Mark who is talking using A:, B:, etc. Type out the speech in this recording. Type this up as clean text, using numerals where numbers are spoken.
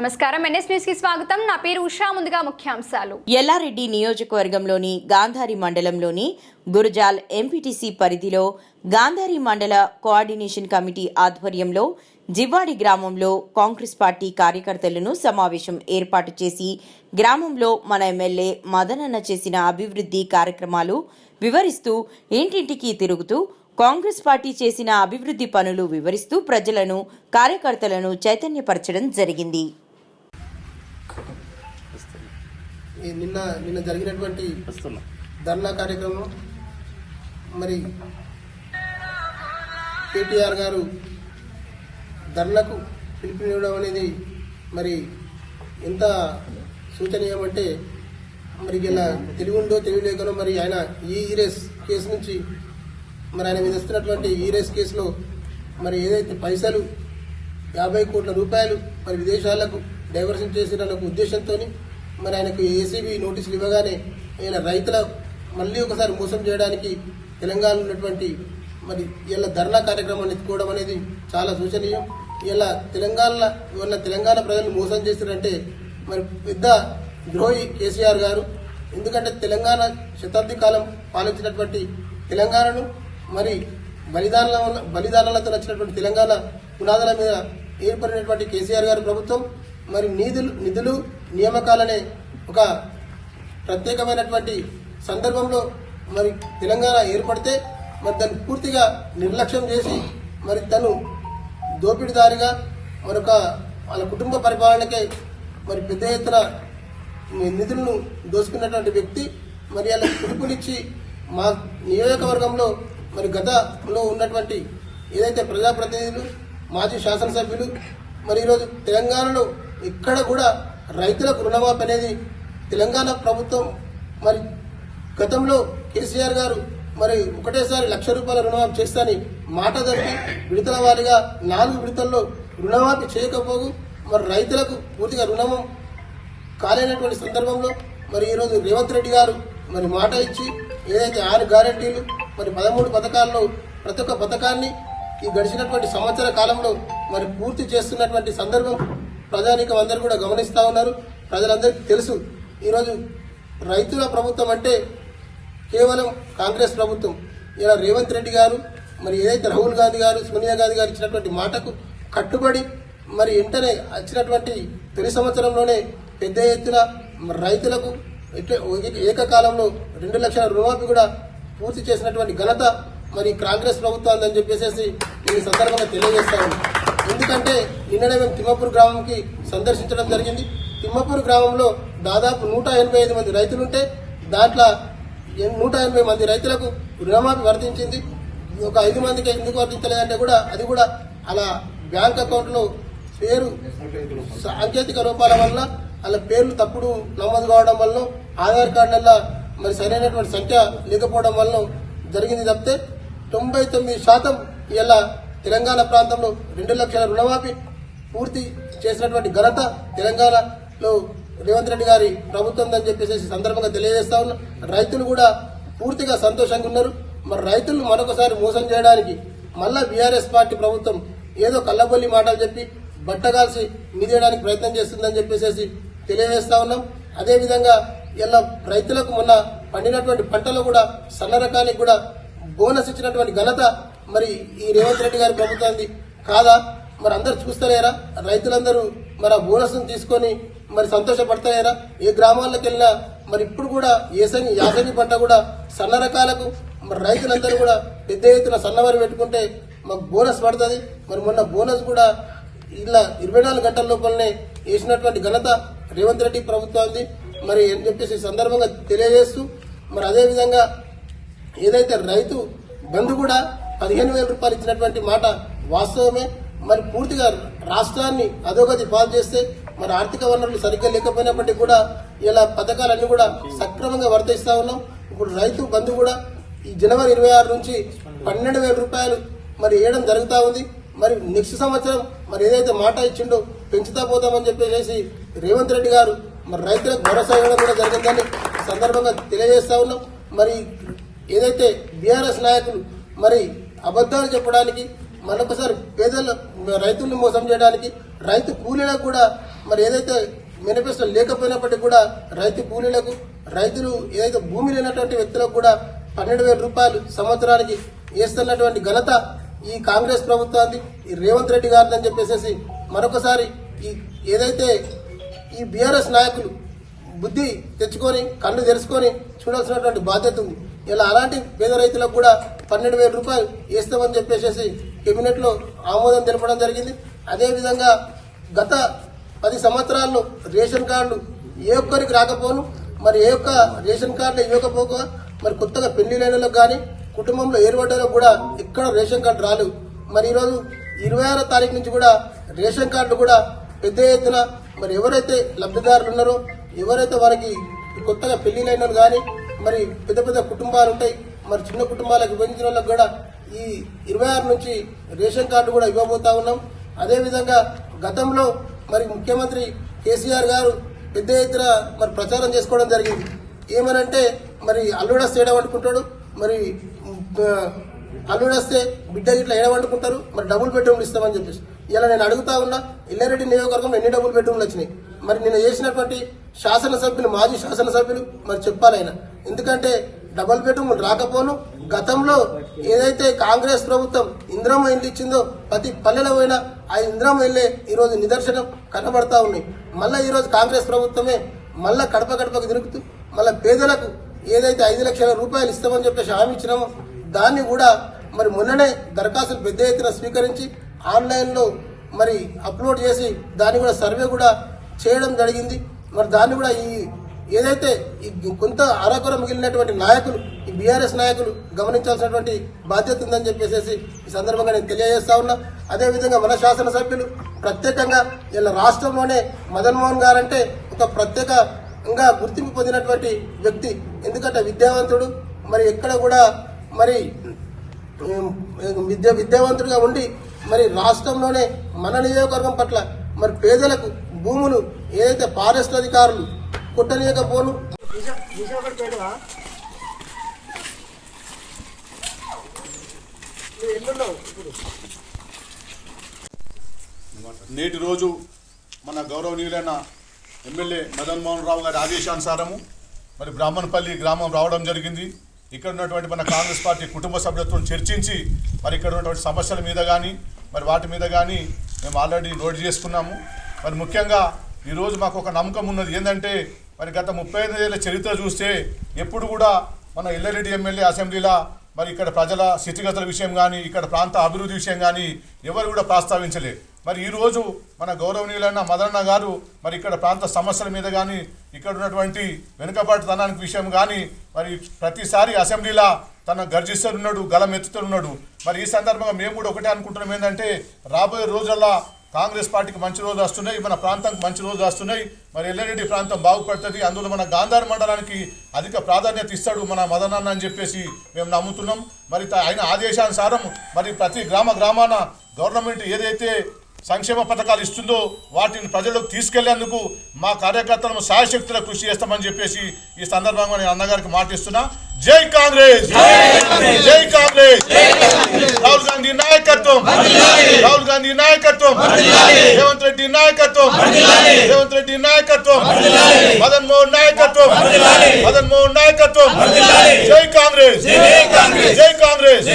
A: నమస్కారం, NS news కి స్వాగతం. నా పేరు ఉషా. ముందుగా ముఖ్యాంశాలు.
B: ఎల్లారెడ్డి నియోజకవర్గంలోని గాంధారి మండలంలోని గురజాల్ ఎంపీటీసీ పరిధిలో గాంధారి మండల కోఆర్డినేషన్ కమిటీ ఆధ్వర్యంలో జివ్వాడి గ్రామంలో కాంగ్రెస్ పార్టీ కార్యకర్తలను సమావేశం ఏర్పాటు చేసి గ్రామంలో మన ఎమ్మెల్యే మదనన్న చేసిన అభివృద్ధి కార్యక్రమాలు వివరిస్తూ ఇంటింటికి తిరుగుతూ కాంగ్రెస్ పార్టీ చేసిన అభివృద్ధి పనులు వివరిస్తూ ప్రజలను కార్యకర్తలను చైతన్యపరచడం జరిగింది.
C: నిన్న జరిగినటువంటి ధర్నా కార్యక్రమం మరి కేటీఆర్ గారు ధర్నాకు పిలుపునివ్వడం అనేది మరి ఎంత సూచనీయమంటే మరి ఇలా తెలివిండో తెలియలేకనో మరి ఆయన ఈ ఈరేస్ కేసు నుంచి మరి ఆయన మీద వస్తున్నటువంటి ఈరేస్ కేసులో మరి ఏదైతే పైసలు 50 కోట్ల రూపాయలు మరి విదేశాలకు డైవర్షన్ చేసిన ఉద్దేశంతో మరి ఆయనకు ఏసీబీ నోటీసులు ఇవ్వగానే ఇలా రైతుల మళ్ళీ ఒకసారి మోసం చేయడానికి తెలంగాణలో ఉన్నటువంటి మరి ఇలా ధర్నా కార్యక్రమాన్ని ఎత్తుకోవడం అనేది చాలా సూచనీయం. ఇలా తెలంగాణ ప్రజలు మోసం చేస్తారంటే మరి పెద్ద ద్రోహి కేసీఆర్ గారు. ఎందుకంటే తెలంగాణ శతాబ్ది కాలం పాలించినటువంటి తెలంగాణను మరి బలిదానాలతో వచ్చినటువంటి తెలంగాణ పునాదుల మీద ఏర్పడినటువంటి కేసీఆర్ గారి ప్రభుత్వం మరి నిధులు నియామకాలనే ఒక ప్రత్యేకమైనటువంటి సందర్భంలో మరి తెలంగాణ ఏర్పడితే మరి దాన్ని పూర్తిగా నిర్లక్ష్యం చేసి మరి తను దోపిడీదారిగా మరొక వాళ్ళ కుటుంబ పరిపాలనకే మరి పెద్ద ఎత్తున నిధులను దోసుకున్నటువంటి వ్యక్తి మరి వాళ్ళ పిలుపునిచ్చి మా నియోజకవర్గంలో మరి గతంలో ఉన్నటువంటి ఏదైతే ప్రజాప్రతినిధులు మాజీ శాసనసభ్యులు మరి ఈరోజు తెలంగాణలో ఇక్కడ కూడా రైతులకు రుణమాఫీ అనేది తెలంగాణ ప్రభుత్వం మరి గతంలో కేసీఆర్ గారు మరి ఒకటేసారి ₹1,00,000 రుణమాఫీ చేస్తానని మాట జరిగి విడతల వారీగా 4 విడతల్లో రుణమాఫీ చేయకపోగు మరి రైతులకు పూర్తిగా రుణం కాలేనటువంటి సందర్భంలో మరి ఈరోజు రేవంత్ రెడ్డి గారు మరి మాట ఇచ్చి ఏదైతే 6 గ్యారెంటీలు మరి 13 పథకాల్లో ప్రతి ఒక్క పథకాన్ని ఈ గడిచినటువంటి సంవత్సర కాలంలో మరి పూర్తి చేస్తున్నటువంటి సందర్భం ప్రజానీకం అందరూ కూడా గమనిస్తూ ఉన్నారు. ప్రజలందరికీ తెలుసు ఈరోజు రైతుల ప్రభుత్వం అంటే కేవలం కాంగ్రెస్ ప్రభుత్వం. ఇలా రేవంత్ రెడ్డి గారు మరి ఏదైతే రాహుల్ గాంధీ గారు సోనియా గాంధీ గారు ఇచ్చినటువంటి మాటకు కట్టుబడి మరి వెంటనే వచ్చినటువంటి తొలి సంవత్సరంలోనే పెద్ద ఎత్తున రైతులకు ఏకకాలంలో 2 లక్షల రుణమాఫీ కూడా పూర్తి చేసినటువంటి ఘనత మరి కాంగ్రెస్ ప్రభుత్వం అని చెప్పేసి నేను సందర్భంగా తెలియజేస్తాను. ఎందుకంటే నిన్ననే మేము తిమ్మపూర్ గ్రామంకి సందర్శించడం జరిగింది. తిమ్మపూర్ గ్రామంలో దాదాపు 185 మంది రైతులుంటే దాంట్లో 180 మంది రైతులకు రుణమాఫీ వర్తించింది. ఒక 5 మందికి ఎందుకు వర్తించలేదంటే కూడా అది కూడా అలా బ్యాంక్ అకౌంట్లో పేరు సాంకేతిక రూపాల వల్ల అలా పేర్లు తప్పుడు నమోదు కావడం వల్ల ఆధార్ కార్డులలో మరి సరైనటువంటి సంఖ్య లేకపోవడం వల్ల జరిగింది తప్పితే 99% ఇలా తెలంగాణ ప్రాంతంలో 2 లక్షల రుణమాఫీ పూర్తి చేసినటువంటి ఘనత తెలంగాణలో రేవంత్ రెడ్డి గారి ప్రభుత్వం అని చెప్పేసి సందర్భంగా తెలియజేస్తా ఉన్నా. రైతులు కూడా పూర్తిగా సంతోషంగా ఉన్నారు. మరి రైతులు మరొకసారి మోసం చేయడానికి మళ్ళా బీఆర్ఎస్ పార్టీ ప్రభుత్వం ఏదో కళ్ళబొల్లి మాటలు చెప్పి బట్టగాల్సి మీదేయడానికి ప్రయత్నం చేస్తుందని చెప్పేసి తెలియజేస్తా ఉన్నాం. అదేవిధంగా ఇలా రైతులకు మొన్న పండినటువంటి పంటలు కూడా సన్న రకానికి కూడా బోనస్ ఇచ్చినటువంటి ఘనత మరి ఈ రేవంత్ రెడ్డి గారి ప్రభుత్వానికి కాదా? మరి అందరు చూస్తలేరా? రైతులందరూ మరి ఆ బోనస్ తీసుకొని మరి సంతోషపడతారా? ఏ గ్రామాల్లోకి వెళ్ళినా మరి ఇప్పుడు కూడా యాసంగి పంట కూడా సన్న రకాలకు మరి రైతులందరూ కూడా పెద్ద ఎత్తున సన్నవరి పెట్టుకుంటే మాకు బోనస్ పడుతుంది. మరి మొన్న బోనస్ కూడా ఇలా 24 గంటల లోపలనే వేసినటువంటి ఘనత రేవంత్ రెడ్డి ప్రభుత్వాన్ని మరి అని చెప్పేసి సందర్భంగా తెలియజేస్తూ మరి అదేవిధంగా ఏదైతే రైతు బంధు కూడా 15,000 రూపాయలు ఇచ్చినటువంటి మాట వాస్తవమే. మరి పూర్తిగా రాష్ట్రాన్ని అధోగతి పాలు చేస్తే మరి ఆర్థిక వనరులు సరిగ్గా లేకపోయినప్పటికీ కూడా ఇలా పథకాలన్నీ కూడా సక్రమంగా వర్తిస్తా ఉన్నాం. ఇప్పుడు రైతు బంధు కూడా ఈ జనవరి 26 నుంచి 12,000 రూపాయలు మరి వేయడం జరుగుతూ ఉంది. మరి నెక్స్ట్ సంవత్సరం మరి ఏదైతే మాట ఇచ్చిండో పెంచుతా పోతామని చెప్పేసి రేవంత్ రెడ్డి గారు మరి రైతులకు భరోసా ఇవ్వడం కూడా జరిగిందని సందర్భంగా తెలియజేస్తా ఉన్నాం. మరి ఏదైతే బీఆర్ఎస్ నాయకులు మరి అబద్ధాలు చెప్పడానికి మరొకసారి పేదల రైతుల్ని మోసం చేయడానికి రైతు కూలీలకు కూడా మరి ఏదైతే మేనిఫెస్టో లేకపోయినప్పటికీ కూడా రైతు కూలీలకు, రైతులు ఏదైతే భూమి లేనటువంటి వ్యక్తులకు కూడా 12,000 రూపాయలు సంవత్సరానికి వేస్తున్నటువంటి ఘనత ఈ కాంగ్రెస్ ప్రభుత్వాన్ని, ఈ రేవంత్ రెడ్డి గారిని అని చెప్పేసి మరొకసారి ఈ ఏదైతే ఈ బీఆర్ఎస్ నాయకులు బుద్ధి తెచ్చుకొని కళ్ళు తెరుచుకొని చూడాల్సినటువంటి బాధ్యత ఉంది. ఇలా అలాంటి పేద రైతులకు కూడా 12,000 రూపాయలు వేస్తామని చెప్పేసి కేబినెట్ లో ఆమోదం తెలపడం జరిగింది. అదేవిధంగా గత 10 సంవత్సరాల్లో రేషన్ కార్డులు ఏ ఒక్కరికి రాకపోను, మరి ఏ ఒక్క రేషన్ కార్డులు ఇవ్వకపోక మరి కొత్తగా పెళ్లిళ్ళకు కానీ కుటుంబంలో ఏర్పడ్డలకు కూడా ఎక్కడ రేషన్ కార్డు రాలేదు. మరి ఈరోజు 26వ తారీఖు నుంచి కూడా రేషన్ కార్డులు కూడా పెద్ద ఎత్తున మరి ఎవరైతే లబ్ధిదారులు ఉన్నారో, ఎవరైతే వారికి కొత్తగా పెళ్లిళ్ళైన కానీ మరి పెద్ద పెద్ద కుటుంబాలు ఉంటాయి, మరి చిన్న కుటుంబాలకు విభజించిన వాళ్ళకి కూడా ఈ 26 నుంచి రేషన్ కార్డు కూడా ఇవ్వబోతా ఉన్నాం. అదేవిధంగా గతంలో మరి ముఖ్యమంత్రి కేసీఆర్ గారు పెద్ద ఎత్తున మరి ప్రచారం చేసుకోవడం జరిగింది. ఏమనంటే మరి అల్లుడొస్తే ఏడవంటుకుంటాడు, మరి అల్లుడొస్తే బిడ్డ ఇట్లా ఏడవంటుకుంటారు, మరి డబుల్ బెడ్రూమ్లు ఇస్తామని చెప్పేసి. ఇలా నేను అడుగుతా ఉన్నా, ఎల్లారెడ్డి నియోజకవర్గంలో ఎన్ని డబుల్ బెడ్రూమ్లు వచ్చినాయి? మరి నిన్న చేసినటువంటి శాసనసభ్యులు, మాజీ శాసనసభ్యులు మరి చెప్పాలైనా, ఎందుకంటే డబుల్ బెడ్రూమ్లు రాకపోను. గతంలో ఏదైతే కాంగ్రెస్ ప్రభుత్వం ఇందిరమ్మ ఇల్లు ఇచ్చిందో ప్రతి పల్లెలో పోయినా ఆ ఇందిరమ్మ ఇల్లే ఈరోజు నిదర్శనం కనబడతా ఉన్నాయి. మళ్ళీ ఈరోజు కాంగ్రెస్ ప్రభుత్వమే మళ్ళా గడప గడపకు తిరుగుతూ మళ్ళీ పేదలకు ఏదైతే 5 లక్షల రూపాయలు ఇస్తామని చెప్పేసి హామీ ఇచ్చినామో దాన్ని కూడా మరి మొన్ననే దరఖాస్తులు పెద్ద ఎత్తున స్వీకరించి ఆన్లైన్లో మరి అప్లోడ్ చేసి దాన్ని కూడా సర్వే కూడా చేయడం జరిగింది. మరి దాన్ని కూడా ఈ ఏదైతే ఈ కొంత అరకొర మిగిలినటువంటి నాయకులు, ఈ బీఆర్ఎస్ నాయకులు గమనించాల్సినటువంటి బాధ్యత ఉందని చెప్పేసి ఈ సందర్భంగా నేను తెలియజేస్తా ఉన్నా. అదేవిధంగా మన శాసనసభ్యులు ప్రత్యేకంగా ఇలా రాష్ట్రంలోనే మదన్ మోహన్ గారు అంటే ఒక ప్రత్యేకంగా గుర్తింపు పొందినటువంటి వ్యక్తి. ఎందుకంటే విద్యావంతుడు, మరి ఎక్కడ కూడా మరి విద్యావంతుడిగా ఉండి మరి రాష్ట్రంలోనే మన నియోజకవర్గం పట్ల మరి పేదలకు భూములు ఏదైతే ఫారెస్ట్ అధికారులు కొట్టనీయకపోను.
D: నేటి రోజు మన గౌరవనీయులైన ఎమ్మెల్యే మదన్ మోహన్ రావు గారి ఆదేశానుసారము మరి బ్రాహ్మణపల్లి గ్రామం రావడం జరిగింది. ఇక్కడ ఉన్నటువంటి మన కాంగ్రెస్ పార్టీ కుటుంబ సభ్యులతో చర్చించి మరి ఇక్కడ ఉన్నటువంటి సమస్యల మీద కానీ మరి వాటి మీద కానీ మేము ఆల్రెడీ నోట్ చేసుకున్నాము. మరి ముఖ్యంగా ఈరోజు మాకు ఒక నమ్మకం ఉన్నది ఏంటంటే మరి గత 35 ఏళ్ల చరిత్ర చూస్తే ఎప్పుడు కూడా మన ఎల్లారెడ్డి ఎమ్మెల్యే అసెంబ్లీలో మరి ఇక్కడ ప్రజల స్థితిగతుల విషయం కానీ ఇక్కడ ప్రాంత అభివృద్ధి విషయం కానీ ఎవరు కూడా ప్రస్తావించలేదు. మరి ఈరోజు మన గౌరవనీయులైన మదన్న గారు మరి ఇక్కడ ప్రాంత సమస్యల మీద కానీ ఇక్కడ ఉన్నటువంటి వెనుకబాటుతనానికి విషయం కానీ మరి ప్రతిసారి అసెంబ్లీలో తన గర్జిస్తున్నాడు, గలం ఎత్తుతున్నాడు. మరి ఈ సందర్భంగా మేము కూడా ఒకటే అనుకుంటున్నాం ఏంటంటే రాబోయే రోజుల్లో కాంగ్రెస్ పార్టీకి మంచి రోజు వస్తున్నాయి, మన ప్రాంతానికి మంచి రోజు వస్తున్నాయి. మరి ఎల్లారెడ్డి ప్రాంతం బాగుపడుతుంది, అందులో మన గాంధారి మండలానికి అధిక ప్రాధాన్యత ఇస్తాడు మన మదనన్న అని చెప్పేసి మేము నమ్ముతున్నాం. మరి ఆయన ఆదేశానుసారం మరి ప్రతి గ్రామాన గవర్నమెంట్ ఏదైతే సంక్షేమ పథకాలు ఇస్తుందో వాటిని ప్రజలకు తీసుకెళ్లేందుకు మా కార్యకర్తలను సాయశక్తుల కృషి చేస్తామని చెప్పేసి ఈ సందర్భంగా నేను అన్నగారికి మాటిస్తున్నా. జై కాంగ్రెస్, జై కాంగ్రెస్. రాహుల్ గాంధీ నాయకత్వం, రాహుల్ గాంధీ నాయకత్వం, రేవంత్ రెడ్డి నాయకత్వం, రేవంత్ రెడ్డి నాయకత్వం, మదన్ మోహన్ నాయకత్వం, మదన్ మోహన్ నాయకత్వం. జై కాంగ్రెస్, జై కాంగ్రెస్.